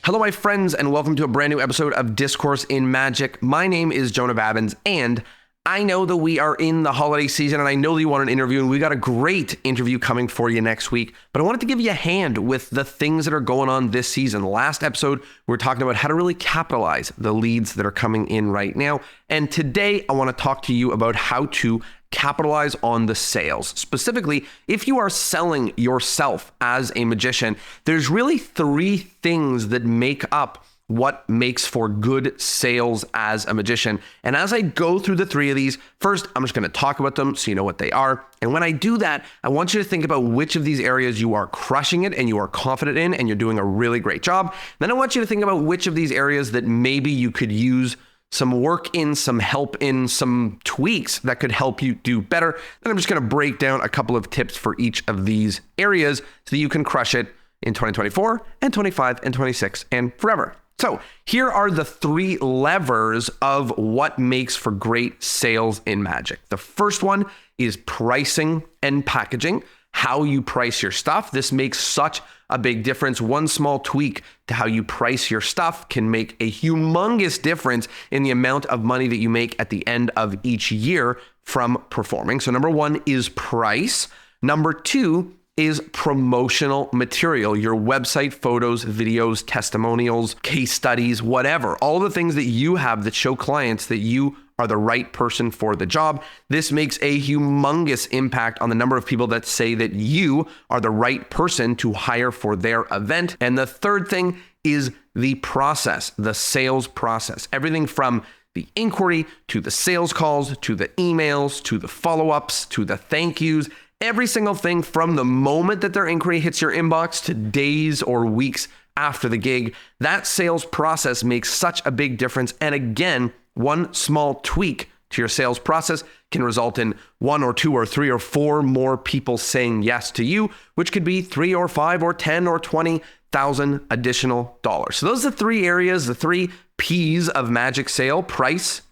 Hello, my friends, and welcome to a brand new episode of Discourse in Magic. My name is Jonah Babbins, and I know that we are in the holiday season, and I know that you want an interview, and we got a great interview coming for you next week. But I wanted to give you a hand with the things that are going on this season. Last episode, we were talking about how to really capitalize the leads that are coming in right now. And today, I want to talk to you about how to capitalize on the sales. Specifically, if you are selling yourself as a magician, there's really three things that make up what makes for good sales as a magician. And as I go through the three of these, first, I'm just going to talk about them so you know what they are. And when I do that, I want you to think about which of these areas you are crushing it and you are confident in and you're doing a really great job. Then I want you to think about which of these areas that maybe you could use some work in, some help in, some tweaks that could help you do better. Then I'm just going to break down a couple of tips for each of these areas so that you can crush it in 2024 and 25 and 26 and forever. So here are the three levers of what makes for great sales in magic. The first one is pricing and packaging, how you price your stuff. This makes such a big difference. One small tweak to how you price your stuff can make a humongous difference in the amount of money that you make at the end of each year from performing. So number one is price. Number two is promotional material, your website, photos, videos, testimonials, case studies, whatever, all the things that you have that show clients that you are the right person for the job. This makes a humongous impact on the number of people that say that you are the right person to hire for their event. And the third thing is the process, the sales process, everything from the inquiry to the sales calls, to the emails, to the follow-ups, to the thank yous. Every single thing from the moment that their inquiry hits your inbox to days or weeks after the gig, that sales process makes such a big difference. And again, one small tweak to your sales process can result in 1 or 2 or 3 or 4 more people saying yes to you, which could be 3 or 5 or 10 or 20,000 additional dollars. So those are the three areas, the three P's of magic sale: price,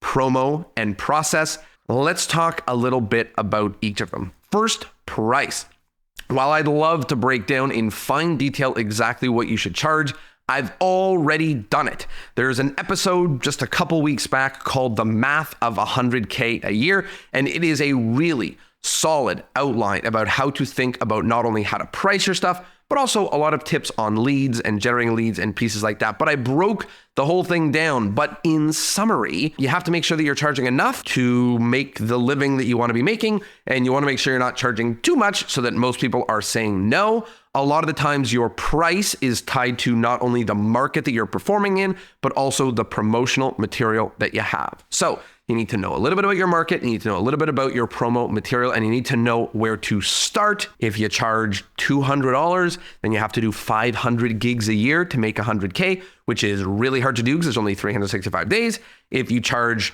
promo, and process. Let's talk a little bit about each of them. First, price. While I'd love to break down in fine detail exactly what you should charge, I've already done it. There's an episode just a couple weeks back called The Math of 100K a Year, and it is a really solid outline about how to think about not only how to price your stuff, but also a lot of tips on leads and generating leads and pieces like that. But I broke the whole thing down. But in summary, you have to make sure that you're charging enough to make the living that you want to be making. And you want to make sure you're not charging too much so that most people are saying no. A lot of the times your price is tied to not only the market that you're performing in, but also the promotional material that you have. So you need to know a little bit about your market, you need to know a little bit about your promo material, and you need to know where to start. If you charge $200, then you have to do 500 gigs a year to make 100K, which is really hard to do because there's only 365 days. If you charge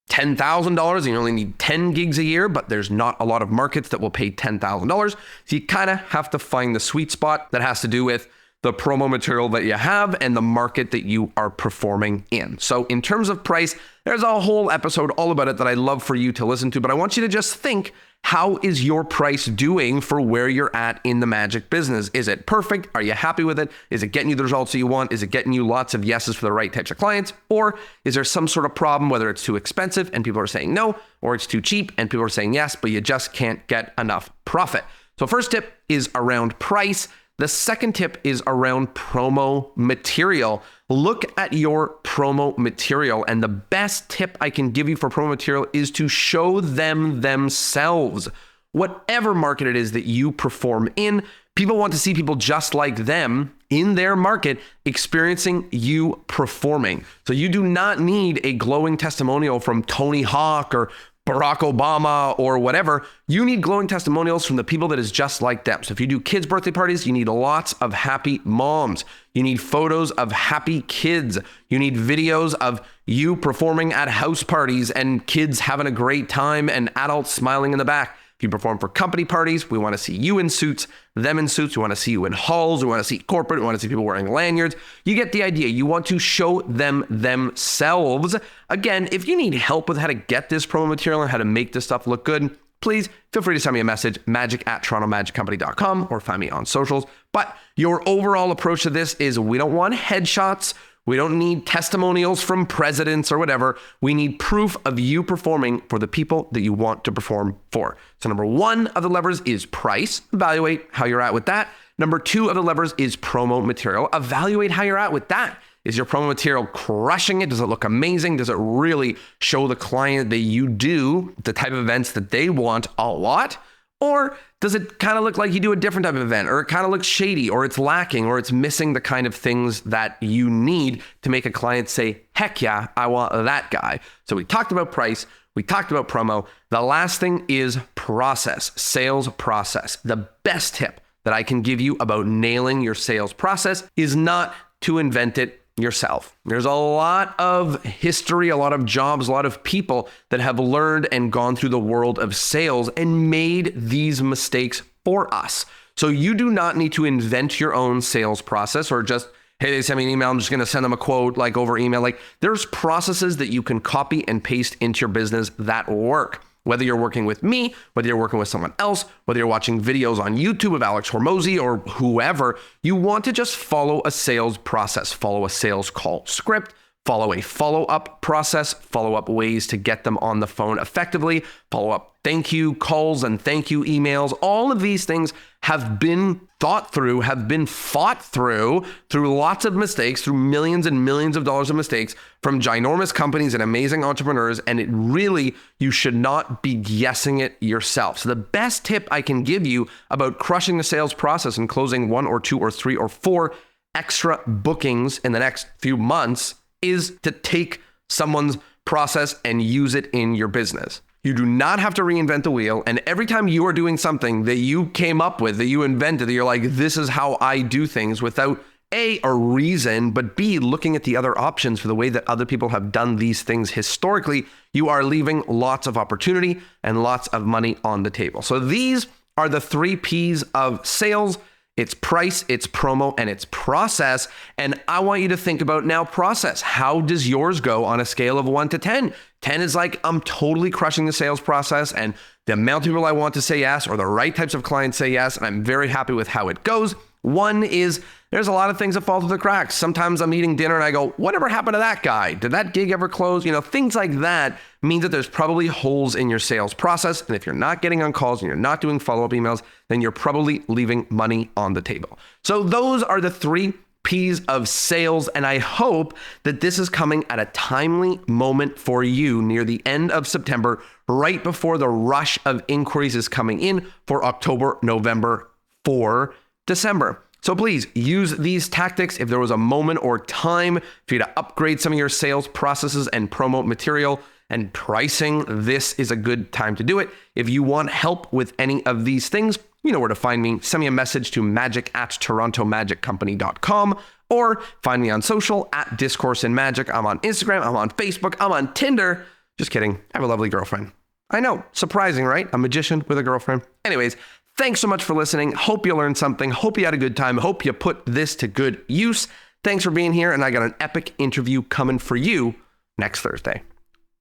$10,000 and you only need 10 gigs a year, but there's not a lot of markets that will pay $10,000. So you kind of have to find the sweet spot that has to do with the promo material that you have and the market that you are performing in. So in terms of price, there's a whole episode all about it that I'd love for you to listen to, but I want you to just think, how is your price doing for where you're at in the magic business? Is it perfect? Are you happy with it? Is it getting you the results that you want? Is it getting you lots of yeses for the right types of clients? Or is there some sort of problem, whether it's too expensive and people are saying no, or it's too cheap and people are saying yes, but you just can't get enough profit? So first tip is around price. The second tip is around promo material. Look at your promo material, and the best tip I can give you for promo material is to show them themselves. Whatever market it is that you perform in, people want to see people just like them in their market experiencing you performing. So you do not need a glowing testimonial from Tony Hawk or Barack Obama or whatever. You need glowing testimonials from the people that is just like them. So if you do kids' birthday parties, you need lots of happy moms. You need photos of happy kids. You need videos of you performing at house parties and kids having a great time and adults smiling in the back. If you perform for company parties, we want to see you in suits, them in suits. We want to see you in halls. We want to see corporate. We want to see people wearing lanyards. You get the idea. You want to show them themselves. Again, if you need help with how to get this promo material and how to make this stuff look good, please feel free to send me a message, magic@torontoMagicCompany.com, or find me on socials. But your overall approach to this is we don't want headshots. We don't need testimonials from presidents or whatever. We need proof of you performing for the people that you want to perform for. So number one of the levers is price. Evaluate how you're at with that. Number two of the levers is promo material. Evaluate how you're at with that. Is your promo material crushing it? Does it look amazing? Does it really show the client that you do the type of events that they want a lot? Or does it kind of look like you do a different type of event, or it kind of looks shady, or it's lacking, or it's missing the kind of things that you need to make a client say, heck yeah, I want that guy. So we talked about price. We talked about promo. The last thing is process, sales process. The best tip that I can give you about nailing your sales process is not to invent it yourself. There's a lot of history, a lot of jobs, a lot of people that have learned and gone through the world of sales and made these mistakes for us. So you do not need to invent your own sales process or just, hey, they send me an email, I'm just going to send them a quote like over email. Like there's processes that you can copy and paste into your business that work. Whether you're working with me, whether you're working with someone else, whether you're watching videos on YouTube of Alex Hormozy or whoever, you want to just follow a sales process, follow a sales call script, follow a follow-up process, follow up ways to get them on the phone effectively, follow up thank you calls and thank you emails. All of these things have been thought through, have been fought through lots of mistakes, through millions and millions of dollars of mistakes from ginormous companies and amazing entrepreneurs. And it really, you should not be guessing it yourself. So the best tip I can give you about crushing the sales process and closing 1 or 2 or 3 or 4 extra bookings in the next few months is to take someone's process and use it in your business. You do not have to reinvent the wheel. And every time you are doing something that you came up with, that you invented, that you're like, this is how I do things without A, a reason, but B, looking at the other options for the way that other people have done these things historically, you are leaving lots of opportunity and lots of money on the table. So these are the 3 P's of sales. It's price, it's promo, and it's process. And I want you to think about now process. How does yours go on a scale of 1 to 10? 10 is like, I'm totally crushing the sales process and the amount of people I want to say yes, or the right types of clients say yes, and I'm very happy with how it goes. 1 is there's a lot of things that fall through the cracks. Sometimes I'm eating dinner and I go, whatever happened to that guy? Did that gig ever close? Things like that means that there's probably holes in your sales process. And if you're not getting on calls and you're not doing follow-up emails, then you're probably leaving money on the table. So those are the 3 P's of sales. And I hope that this is coming at a timely moment for you near the end of September, right before the rush of inquiries is coming in for October, November, for December. So please use these tactics. If there was a moment or time for you to upgrade some of your sales processes and promo material and pricing, this is a good time to do it. If you want help with any of these things, you know where to find me. Send me a message to magic@torontomagiccompany.com or find me on social at Discourse in Magic. I'm on Instagram. I'm on Facebook. I'm on Tinder. Just kidding. I have a lovely girlfriend. I know. Surprising, right? A magician with a girlfriend. Anyways, thanks so much for listening. Hope you learned something. Hope you had a good time. Hope you put this to good use. Thanks for being here. And I got an epic interview coming for you next Thursday.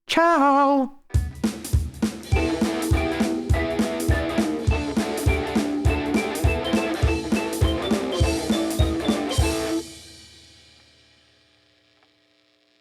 Ciao.